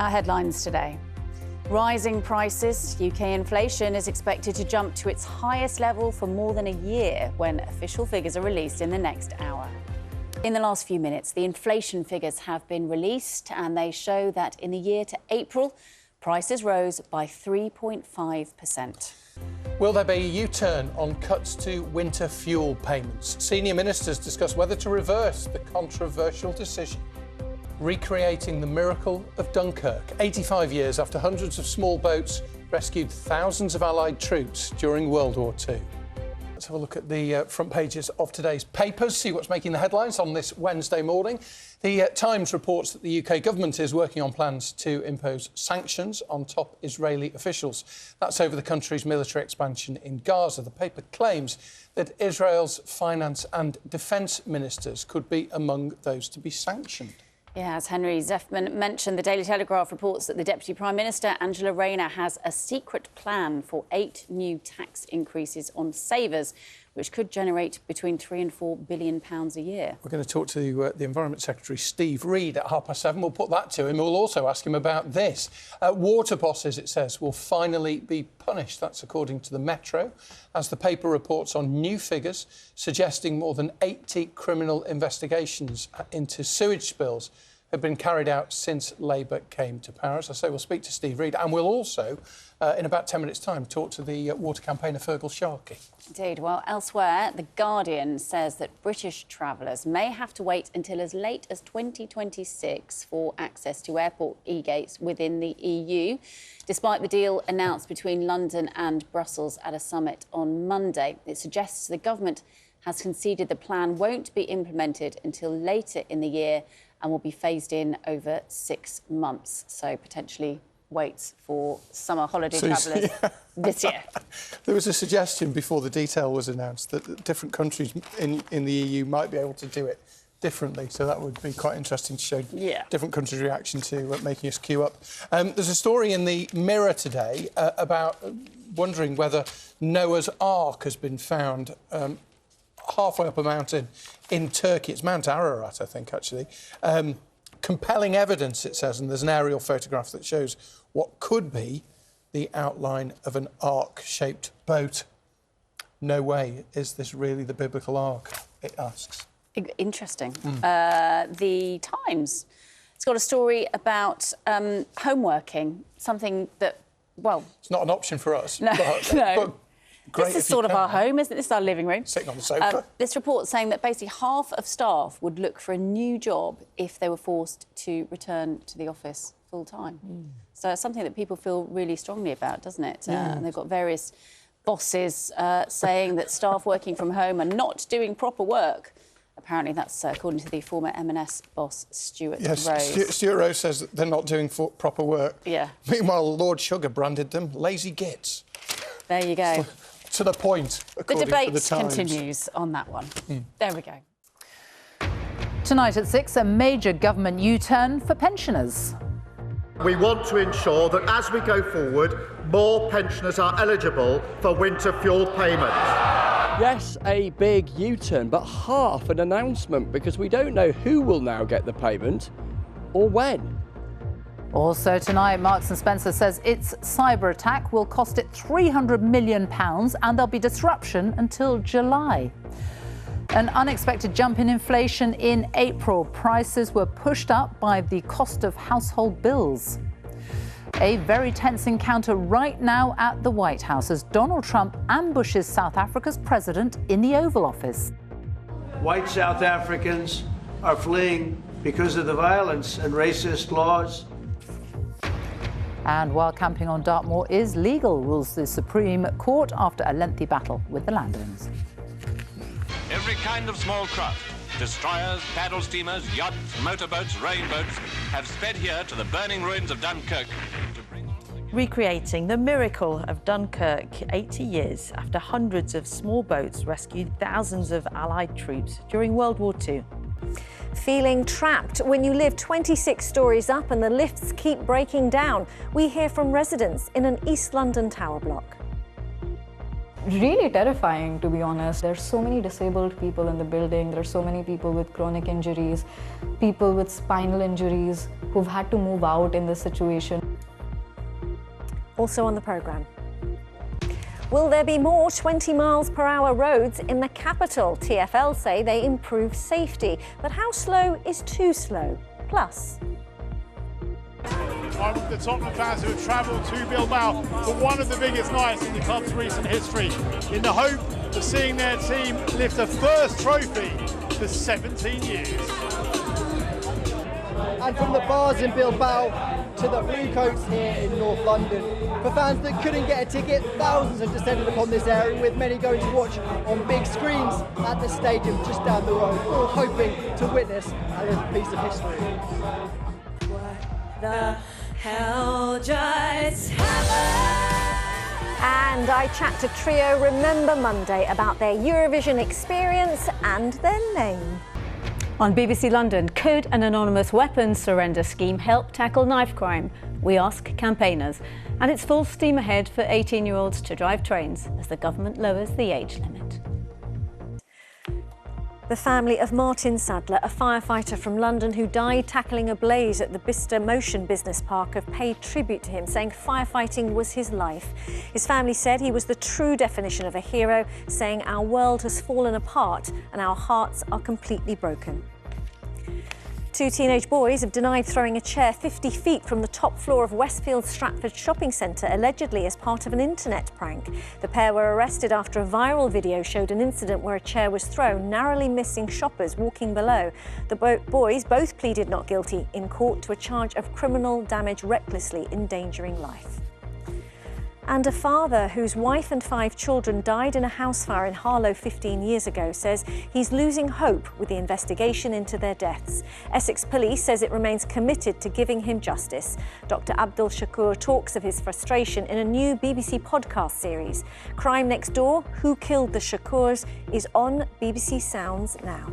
Our headlines today. Rising prices. UK inflation is expected to jump to its highest level for more than a year when official figures are released in the next hour. In the last few minutes, the inflation figures have been released and they show that in the year to April, prices rose by 3.5%. Will there be a U-turn on cuts to winter fuel payments? Senior ministers discuss whether to reverse the controversial decision. Recreating the miracle of Dunkirk, 85 years after hundreds of small boats rescued thousands of Allied troops during World War II. Let's have a look at the front pages of today's papers, see what's making the headlines on this Wednesday morning. The Times reports that the UK government is working on plans to impose sanctions on top Israeli officials. That's over the country's military expansion in Gaza. The paper claims that Israel's finance and defence ministers could be among those to be sanctioned. Yeah, as Henry Zeffman mentioned, the Daily Telegraph reports that the Deputy Prime Minister, Angela Rayner, has a secret plan for 8 new tax increases on savers, which could generate between £3 and £4 billion a year. We're going to talk to the Environment Secretary, Steve Reid, at 7:30. We'll put that to him. We'll also ask him about this. Water bosses, it says, will finally be punished. That's according to the Metro, as the paper reports on new figures suggesting more than 80 criminal investigations into sewage spills have been carried out since Labour came to power. As I say, we'll speak to Steve Reid, and we'll also, in about 10 minutes' time, talk to the water campaigner Fergal Sharkey. Indeed. Well, elsewhere, The Guardian says that British travellers may have to wait until as late as 2026 for access to airport e-gates within the EU, despite the deal announced between London and Brussels at a summit on Monday. It suggests the government has conceded the plan won't be implemented until later in the year and will be phased in over 6 months. So potentially waits for summer holiday travellers this year. There was a suggestion before the detail was announced that different countries in the EU might be able to do it differently. So that would be quite interesting to show different countries' reaction to making us queue up. There's a story in the Mirror today about wondering whether Noah's Ark has been found halfway up a mountain in Turkey. It's Mount Ararat, I think, actually. Compelling evidence, it says, and there's an aerial photograph that shows what could be the outline of an ark-shaped boat. No way is this really the biblical ark, it asks. Interesting. The Times, it's got a story about homeworking, something that, well... It's not an option for us. No, but this is sort of our home, isn't it? This is our living room. Sitting on the sofa. This report saying that basically half of staff would look for a new job if they were forced to return to the office full-time. So it's something that people feel really strongly about, doesn't it? And they've got various bosses saying that staff working from home are not doing proper work. Apparently that's according to the former M&S boss, Stuart Rose. Stuart Rose says that they're not doing proper work. Yeah. Meanwhile, Lord Sugar branded them lazy gits. There you go. To the point, according the debate to the Times. continues on that one. There we go. Tonight at 6, a major government U-turn for pensioners. We want to ensure that as we go forward, more pensioners are eligible for winter fuel payments. Yes, a big U-turn, but half an announcement, because we don't know who will now get the payment or when. Also tonight, Marks & Spencer says its cyber attack will cost it £300 million and there'll be disruption until July. An unexpected jump in inflation in April. Prices were pushed up by the cost of household bills. A very tense encounter right now at the White House as Donald Trump ambushes South Africa's president in the Oval Office. White South Africans are fleeing because of the violence and racist laws. And while camping on Dartmoor is legal, rules the Supreme Court after a lengthy battle with the landowners. Every kind of small craft, destroyers, paddle steamers, yachts, motorboats, railboats, have sped here to the burning ruins of Dunkirk. Recreating the miracle of Dunkirk 80 years after hundreds of small boats rescued thousands of Allied troops during World War II. Feeling trapped when you live 26 stories up and the lifts keep breaking down? We hear from residents in an East London tower block. Really terrifying, to be honest. There's so many disabled people in the building. There's so many people with chronic injuries, people with spinal injuries who've had to move out in this situation. Also on the programme. Will there be more 20 miles per hour roads in the capital? TfL say they improve safety. But how slow is too slow? Plus. I'm with the Tottenham fans who have travelled to Bilbao for one of the biggest nights in the club's recent history, in the hope of seeing their team lift a first trophy for 17 years. And from the bars in Bilbao to the Bluecoats here in North London, for fans that couldn't get a ticket, thousands have descended upon this area, with many going to watch on big screens at the stadium just down the road, all hoping to witness a little piece of history. The hell just happened. And I chat to trio Remember Monday about their Eurovision experience and their name. On BBC London, could an anonymous weapons surrender scheme help tackle knife crime? We ask campaigners. And it's full steam ahead for 18-year-olds to drive trains as the government lowers the age limit. The family of Martin Sadler, a firefighter from London who died tackling a blaze at the Bicester Motion Business Park, have paid tribute to him, saying firefighting was his life. His family said he was the true definition of a hero, saying our world has fallen apart and our hearts are completely broken. Two teenage boys have denied throwing a chair 50 feet from the top floor of Westfield's Stratford shopping centre, allegedly as part of an internet prank. The pair were arrested after a viral video showed an incident where a chair was thrown, narrowly missing shoppers walking below. The boys both pleaded not guilty in court to a charge of criminal damage recklessly endangering life. And a father whose wife and 5 children died in a house fire in Harlow 15 years ago says he's losing hope with the investigation into their deaths. Essex Police says it remains committed to giving him justice. Dr. Abdul Shakur talks of his frustration in a new BBC podcast series. Crime Next Door, Who Killed the Shakurs, is on BBC Sounds now.